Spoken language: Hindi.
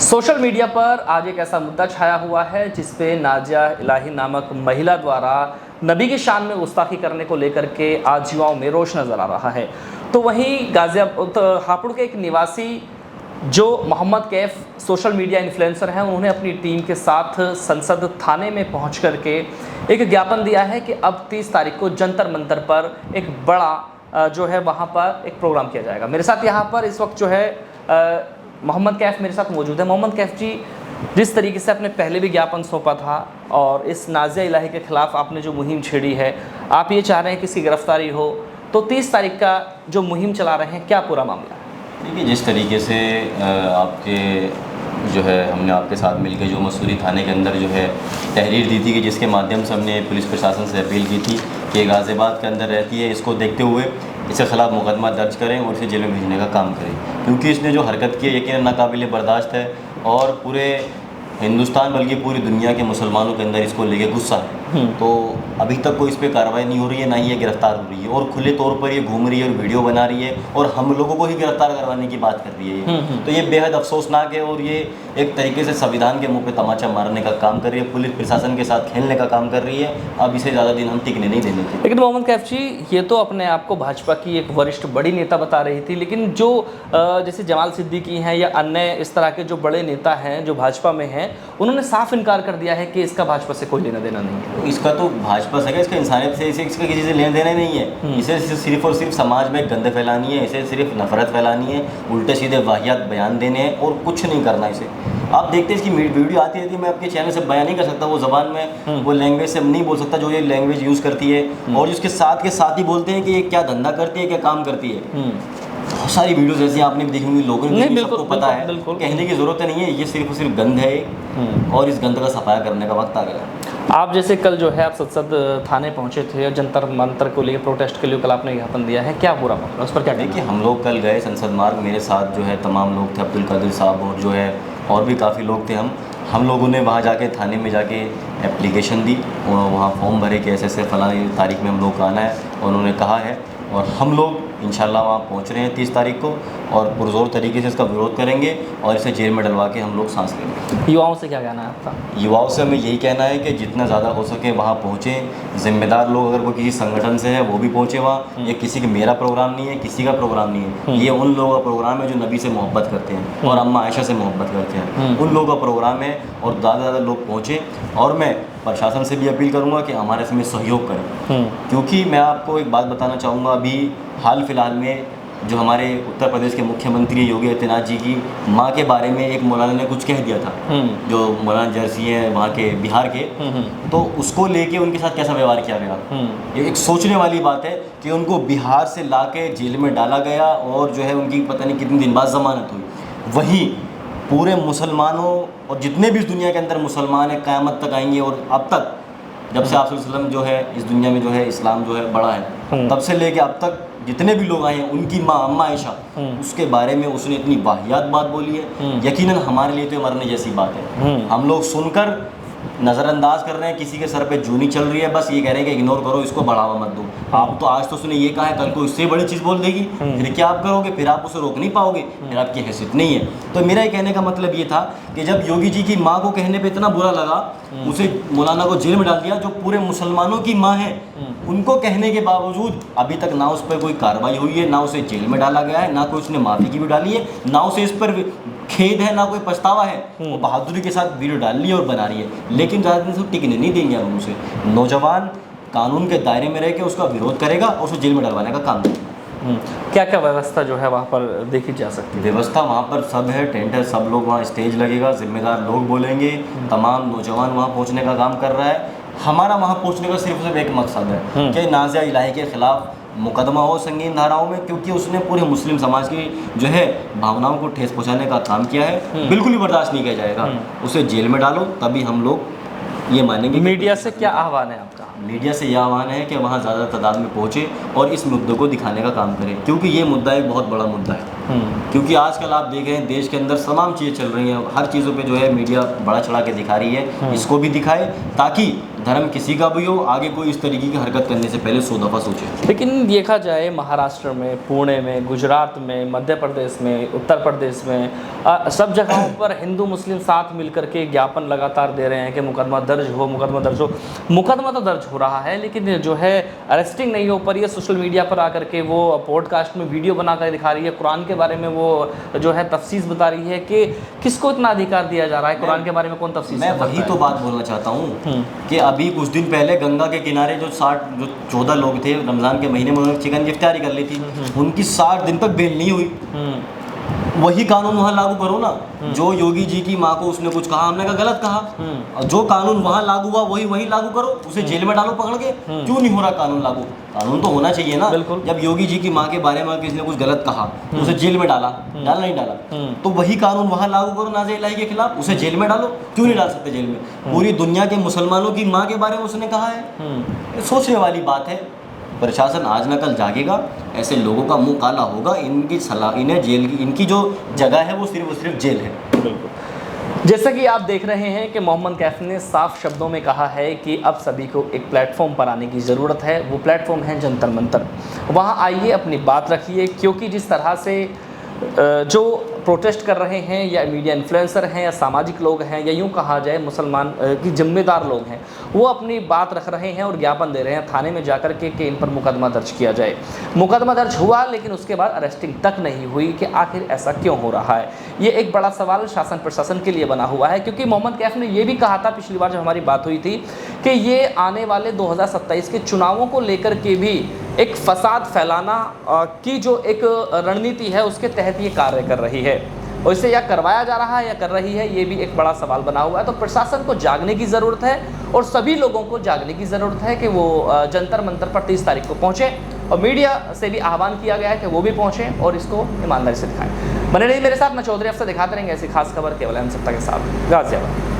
सोशल मीडिया पर आज एक ऐसा मुद्दा छाया हुआ है जिस पे नाजिया इलाही नामक महिला द्वारा नबी की शान में गुस्ताखी करने को लेकर के आज युवाओं में रोष नज़र आ रहा है। तो वहीं हापुड़ के एक निवासी जो Mohammad Kaif social media influencer हैं, उन्होंने अपनी टीम के साथ संसद थाने में पहुंच करके एक ज्ञापन दिया है कि अब 30 तारीख को जंतर मंतर पर एक बड़ा जो है वहाँ पर एक प्रोग्राम किया जाएगा। मेरे साथ यहाँ पर इस वक्त जो है मोहम्मद कैफ मेरे साथ मौजूद है। मोहम्मद कैफ जी, जिस तरीके से आपने पहले भी ज्ञापन सौंपा था और इस नाजिया इलाही के ख़िलाफ़ आपने जो मुहिम छेड़ी है, आप ये चाह रहे हैं कि इसकी गिरफ्तारी हो, तो 30 तारीख का जो मुहिम चला रहे हैं, क्या पूरा मामला है? देखिए, जिस तरीके से आपके जो है हमने आपके साथ मिलकर जो मसूरी थाने के अंदर जो है तहरीर दी थी कि जिसके माध्यम से हमने पुलिस प्रशासन से अपील की थी कि गाज़ियाबाद के अंदर रहती है, इसको देखते हुए इसके ख़िलाफ़ मुकदमा दर्ज करें और इसे जेल में भेजने का काम करें, क्योंकि इसने जो हरकत की है यकीनन नाकाबिल बर्दाश्त है और पूरे हिंदुस्तान बल्कि पूरी दुनिया के मुसलमानों के अंदर इसको लेके गुस्सा है। तो अभी तक कोई इस पर कार्रवाई नहीं हो रही है, ना ही ये गिरफ्तार हो रही है और खुले तौर पर ये घूम रही है और वीडियो बना रही है और हम लोगों को ही गिरफ्तार करवाने की बात कर रही है ये। तो ये बेहद अफसोसनाक है और ये एक तरीके से संविधान के मुंह पे तमाचा मारने का काम कर रही है, पुलिस प्रशासन के साथ खेलने का काम कर रही है। अब इसे ज़्यादा दिन हम टिकने नहीं देने के। लेकिन मोहम्मद कैफ जी, ये तो अपने आप को भाजपा की एक वरिष्ठ बड़ी नेता बता रही थी, लेकिन जो जैसे जमाल सिद्दीकी हैं या अन्य इस तरह के जो बड़े नेता हैं जो भाजपा में हैं, उन्होंने साफ इनकार कर दिया है कि इसका भाजपा से कोई लेना देना नहीं है। इसका तो भाजपा से, इसका इंसानियत से, इसका किसी से लेना देना नहीं है। इसे सिर्फ और सिर्फ समाज में गंद फैलानी है, इसे सिर्फ नफरत फैलानी है, उल्टे सीधे वाहियात बयान देने हैं और कुछ नहीं करना इसे। आप देखते हैं इसकी वीडियो आती रहती है, मैं आपके चैनल से बयान नहीं कर सकता वो ज़बान में, वो लैंग्वेज से नहीं बोल सकता जो ये लैंग्वेज यूज़ करती है और जिसके साथ के साथ ही बोलते हैं कि ये क्या धंधा करती है, क्या काम करती है। बहुत सारी वीडियोस ऐसी आपने भी देखी होंगी, लोगों ने सबको पता है, कहने की ज़रूरत नहीं है। ये सिर्फ और सिर्फ गंद है और इस गंद का सफाया करने का वक्त आ गया। आप जैसे कल जो है आप संसद थाने पहुंचे थे और जंतर मंतर को लेकर प्रोटेस्ट के लिए कल आपने ज्ञापन दिया है, क्या पूरा मामला, उस पर क्या? देखिए, हम लोग कल गए संसद मार्ग, मेरे साथ जो है तमाम लोग थे, अब्दुल कादिर साहब और जो है और भी काफ़ी लोग थे। हम लोगों ने वहाँ जाके थाने में जाके एप्लीकेशन दी और वहाँ फॉर्म भरे कि ऐसे फलानी तारीख में हम लोग का आना है और उन्होंने कहा है और हम लोग इंशाल्लाह वहाँ पहुँच रहे हैं 30 तारीख को और पुरजोर तरीके से इसका विरोध करेंगे और इसे जेल में डलवा के हम लोग सांस लेंगे। युवाओं से क्या कहना है आपका? युवाओं से हमें यही कहना है कि जितना ज़्यादा हो सके वहाँ पहुँचें। ज़िम्मेदार लोग अगर कोई किसी संगठन से है वो भी पहुँचे वहाँ। ये किसी का मेरा प्रोग्राम नहीं है, किसी का प्रोग्राम नहीं है, ये उन लोगों का प्रोग्राम है जो नबी से मोहब्बत करते हैं और अम्मा आयशा से मोहब्बत करते हैं, उन लोगों का प्रोग्राम है और ज़्यादा से ज़्यादा लोग पहुँचें। और मैं प्रशासन से भी अपील करूँगा कि हमारे इसमें सहयोग करें, क्योंकि मैं आपको एक बात बताना चाहूँगा, अभी हाल फिलहाल में जो हमारे उत्तर प्रदेश के मुख्यमंत्री योगी आदित्यनाथ जी की माँ के बारे में एक मौलाना ने कुछ कह दिया था, जो मौलाना जर्सी हैं वहाँ के बिहार के, तो उसको लेके उनके साथ कैसा व्यवहार किया गया। ये एक सोचने वाली बात है कि उनको बिहार से लाके जेल में डाला गया और जो है उनकी पता नहीं कितने दिन बाद ज़मानत हुई। वहीं पूरे मुसलमानों और जितने भी इस दुनिया के अंदर मुसलमान हैं क़यामत तक आएंगे और अब तक जब से आप सल्लल्लाहु अलैहि वसल्लम जो है इस दुनिया में जो है इस्लाम जो है बड़ा है, तब से लेके अब तक जितने भी लोग आए हैं उनकी माँ अम्मा आयशा, उसके बारे में उसने इतनी वाहियात बात बोली है, यकीनन हमारे लिए तो मरने जैसी बात है। हम लोग सुनकर नज़रअंदाज कर रहे हैं, किसी के सर पे जूनी चल रही है, बस ये कह रहे हैं कि इग्नोर करो, इसको बढ़ावा मत दो। आप तो आज तो उसने ये कहा है, कल को इससे बड़ी चीज़ बोल देगी, फिर क्या आप करोगे? फिर आप उसे रोक नहीं पाओगे, फिर आपकी हैसियत नहीं है। तो मेरा ये कहने का मतलब ये था कि जब योगी जी की माँ को कहने पे इतना बुरा लगा, उसे मौलाना को जेल में डाल दिया, जो पूरे मुसलमानों की माँ है, उनको कहने के बावजूद अभी तक ना उस पर कोई कार्रवाई हुई है, ना उसे जेल में डाला गया है, ना कोई उसने माफ़ी की भी डाली है, ना उसे इस पर खेद है, ना कोई पछतावा है। वो बहादुरी के साथ वीडियो डाल रही है और बना रही है, लेकिन ज़्यादा दिन से टिकने नहीं देंगे हम उसे। नौजवान कानून के दायरे में रह के उसका विरोध करेगा और उसे जेल में डलवाने का काम करेगा। क्या क्या व्यवस्था जो है वहाँ पर देखी जा सकती है? व्यवस्था वहाँ पर सब है, टेंट है, सब लोग वहाँ, स्टेज लगेगा, जिम्मेदार लोग बोलेंगे, तमाम नौजवान वहाँ पहुँचने का काम कर रहा है। हमारा वहाँ पहुँचने का सिर्फ एक मकसद है कि नाजिया इलाही के ख़िलाफ़ मुकदमा हो संगीन धाराओं में, क्योंकि उसने पूरे मुस्लिम समाज की जो है भावनाओं को ठेस पहुँचाने का काम किया है। बिल्कुल ही बर्दाश्त नहीं किया जाएगा। उसे जेल में डालो तभी हम लोग ये मानेंगे। मीडिया से क्या आह्वान है आपका? मीडिया से यह आह्वान है कि वहाँ ज़्यादा तादाद में पहुँचे और इस मुद्दे को दिखाने का काम करें, क्योंकि ये मुद्दा एक बहुत बड़ा मुद्दा है। क्योंकि आजकल आप देख रहे हैं देश के अंदर तमाम चीज़ें चल रही हैं, हर चीज़ों पे जो है मीडिया बड़ा चढ़ा के दिखा रही है, इसको भी दिखाए ताकि धर्म किसी का भी हो, आगे कोई इस तरीके की हरकत करने से पहले 100 दफ़ा सोचे। लेकिन देखा जाए महाराष्ट्र में, पुणे में, गुजरात में, मध्य प्रदेश में, उत्तर प्रदेश में सब जगहों पर हिंदू मुस्लिम साथ मिलकर के ज्ञापन लगातार दे रहे हैं कि मुकदमा दर्ज हो, मुकदमा दर्ज हो। मुकदमा तो दर्ज हो रहा है लेकिन जो है अरेस्टिंग नहीं हो पा रही है। सोशल मीडिया पर आकर के वो पॉडकास्ट में वीडियो बनाकर दिखा रही है, कुरान के बारे में वो जो है तफसीस बता रही है कि किसको इतना अधिकार दिया जा रहा है, कुरान के बारे में कौन तफसीस। मैं वही तो बात बोलना चाहता हूँ कि अभी कुछ दिन पहले गंगा के किनारे जो 14 लोग थे, रमज़ान के महीने में उन्होंने चिकन की इफ्तारी कर ली थी, उनकी 60 दिन तक बेल नहीं हुई। वही कानून वहाँ लागू करो ना। जो योगी जी की माँ को उसने कुछ कहा, हमने कहा गलत कहा, और जो कानून वहाँ लागू हुआ वही लागू करो, उसे जेल में डालो पकड़ के। क्यों नहीं हो रहा कानून लागू? कानून तो होना चाहिए ना। जब योगी जी की माँ के बारे में किसी ने कुछ गलत कहा तो उसे जेल में डाला नहीं डाला, तो वही कानून वहाँ लागू करो नाज़िया इलाही के खिलाफ, उसे जेल में डालो। क्यों नहीं डाल सकते जेल में? पूरी दुनिया के मुसलमानों की माँ के बारे में उसने कहा है। सोचने वाली बात है। प्रशासन आज न कल जागेगा, ऐसे लोगों का मुंह काला होगा। इनकी सलाह, इन्हें जेल की, इनकी जो जगह है वो सिर्फ जेल है। बिल्कुल। जैसा कि आप देख रहे हैं कि मोहम्मद कैफ ने साफ शब्दों में कहा है कि अब सभी को एक प्लेटफॉर्म पर आने की ज़रूरत है। वो प्लेटफॉर्म है जंतर मंतर। वहाँ आइए, अपनी बात रखिए, क्योंकि जिस तरह से जो प्रोटेस्ट कर रहे हैं या मीडिया इन्फ्लुएंसर हैं या सामाजिक लोग हैं या यूँ कहा जाए मुसलमान की जिम्मेदार लोग हैं, वो अपनी बात रख रहे हैं और ज्ञापन दे रहे हैं थाने में जाकर के कि इन पर मुकदमा दर्ज किया जाए। मुकदमा दर्ज हुआ लेकिन उसके बाद अरेस्टिंग तक नहीं हुई कि आखिर ऐसा क्यों हो रहा है। ये एक बड़ा सवाल शासन प्रशासन के लिए बना हुआ है, क्योंकि मोहम्मद कैफ ने ये भी कहा था पिछली बार जब हमारी बात हुई थी कि ये आने वाले 2027 के चुनावों को लेकर के भी एक फसाद फैलाना की जो एक रणनीति है उसके तहत ये कार्य कर रही है, और इसे या करवाया जा रहा है या कर रही है, ये भी एक बड़ा सवाल बना हुआ है। तो प्रशासन को जागने की ज़रूरत है और सभी लोगों को जागने की ज़रूरत है कि वो जंतर मंतर पर 30 तारीख को पहुँचें, और मीडिया से भी आह्वान किया गया है कि वो भी पहुँचें और इसको ईमानदारी से दिखाएं। बने रहिए मेरे साथ, मैं चौधरी अफसर, दिखाते रहेंगे ऐसी खास खबर केवल एम सत्ता के साथ, गाजियाबाद।